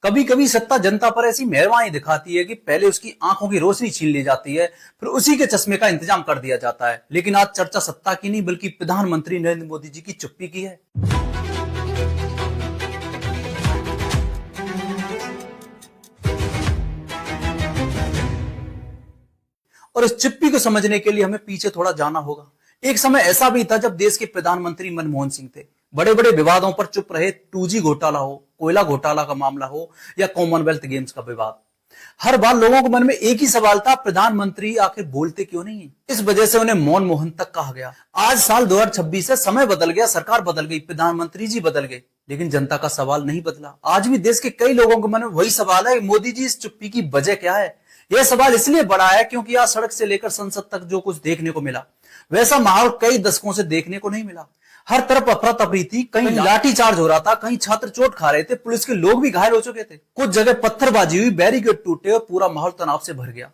कभी कभी सत्ता जनता पर ऐसी मेहरबानी दिखाती है कि पहले उसकी आंखों की रोशनी छीन ली जाती है, फिर उसी के चश्मे का इंतजाम कर दिया जाता है। लेकिन आज चर्चा सत्ता की नहीं बल्कि प्रधानमंत्री नरेंद्र मोदी जी की चुप्पी की है। और इस चुप्पी को समझने के लिए हमें पीछे थोड़ा जाना होगा। एक समय ऐसा भी था जब देश के प्रधानमंत्री मनमोहन सिंह थे। बड़े बड़े विवादों पर चुप रहे, 2G घोटाला हो, कोयला घोटाला का मामला हो या कॉमनवेल्थ गेम्स का विवाद, हर बार लोगों के मन में एक ही सवाल था, प्रधानमंत्री आखिर बोलते क्यों नहीं है। इस वजह से उन्हें मौन मोहन तक कहा गया। आज साल 2026 है, समय बदल गया, सरकार बदल गई, प्रधानमंत्री जी बदल गए, लेकिन जनता का सवाल नहीं बदला। आज भी देश के कई लोगों के मन में वही सवाल है, मोदी जी इस चुप्पी की वजह क्या है। यह सवाल इसलिए बड़ा है क्योंकि आज सड़क से लेकर संसद तक जो कुछ देखने को मिला, वैसा माहौल कई दशकों से देखने को नहीं मिला। हर तरफ अफरा तफरी थी, कहीं लाठी चार्ज हो रहा था, कहीं छात्र चोट खा रहे थे, पुलिस के लोग भी घायल हो चुके थे, कुछ जगह पत्थरबाजी हुई, बैरिकेड टूटे और पूरा माहौल तनाव से भर गया।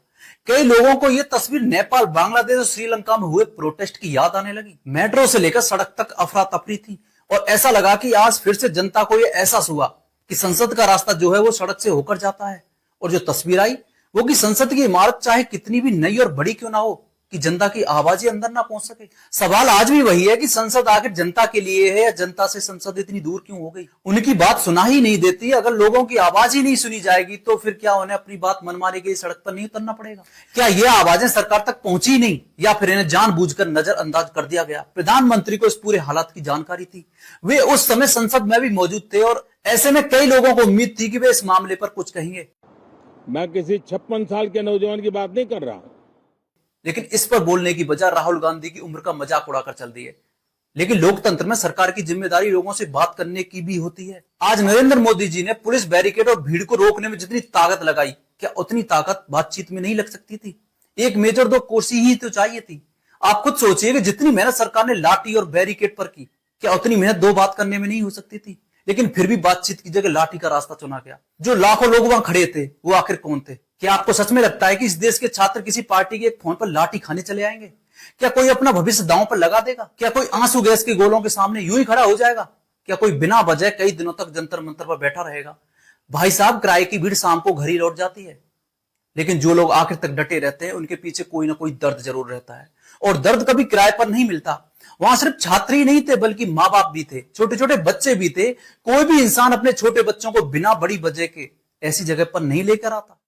कई लोगों को यह तस्वीर नेपाल, बांग्लादेश और श्रीलंका में हुए प्रोटेस्ट की याद आने लगी। मेट्रो से लेकर सड़क तक अफरा तफरी थी और ऐसा लगा कि आज फिर से जनता को यह एहसास हुआ कि संसद का रास्ता जो है वो सड़क से होकर जाता है। और जो तस्वीर आई वो कि संसद की इमारत चाहे कितनी भी नई और बड़ी क्यों ना हो, कि जनता की आवाज अंदर ना पहुंच सके। सवाल आज भी वही है कि संसद आखिर जनता के लिए है या जनता से संसद इतनी दूर क्यों हो गई। उनकी बात सुना ही नहीं देती। अगर लोगों की आवाज ही नहीं सुनी जाएगी तो फिर क्या उन्हें अपनी बात मनमाने के लिए सड़क पर नहीं उतरना पड़ेगा। क्या ये आवाजें सरकार तक पहुंची नहीं या फिर इन्हें जानबूझकर नजरअंदाज कर दिया गया। प्रधानमंत्री को इस पूरे हालात की जानकारी थी, वे उस समय संसद में भी मौजूद थे और ऐसे में कई लोगों को उम्मीद थी कि वे इस मामले पर कुछ कहेंगे। मैं किसी 56 साल के नौजवान की बात नहीं कर रहा। लेकिन इस पर बोलने की बजाय राहुल गांधी की उम्र का मजाक उड़ाकर चल दी है। लेकिन लोकतंत्र में सरकार की जिम्मेदारी लोगों से बात करने की भी होती है। आज नरेंद्र मोदी जी ने पुलिस बैरिकेड और भीड़ को रोकने में जितनी ताकत लगाई, क्या उतनी ताकत बातचीत में नहीं लग सकती थी। एक मेजर 2 कुर्सी ही तो चाहिए थी। आप खुद सोचिए कि जितनी मेहनत सरकार ने लाठी और बैरिकेड पर की, क्या उतनी मेहनत 2 बात करने में नहीं हो सकती थी। लेकिन फिर भी बातचीत की जगह लाठी का रास्ता चुना गया। जो लाखों लोग वहां खड़े थे वो आखिर कौन थे। क्या आपको सच में लगता है कि इस देश के छात्र किसी पार्टी के एक फोन पर लाठी खाने चले आएंगे। क्या कोई अपना भविष्य दांव पर लगा देगा। क्या कोई आंसू गैस के गोलों के सामने यूं ही खड़ा हो जाएगा। क्या कोई बिना वजह कई दिनों तक जंतर मंतर पर बैठा रहेगा। भाई साहब, किराए की भीड़ शाम को घर ही लौट जाती है, लेकिन जो लोग आखिर तक डटे रहते हैं उनके पीछे कोई ना कोई दर्द जरूर रहता है। और दर्द कभी किराए पर नहीं मिलता। वहां सिर्फ छात्र ही नहीं थे बल्कि माँ बाप भी थे, छोटे छोटे बच्चे भी थे। कोई भी इंसान अपने छोटे बच्चों को बिना बड़ी वजह के ऐसी जगह पर नहीं लेकर आता।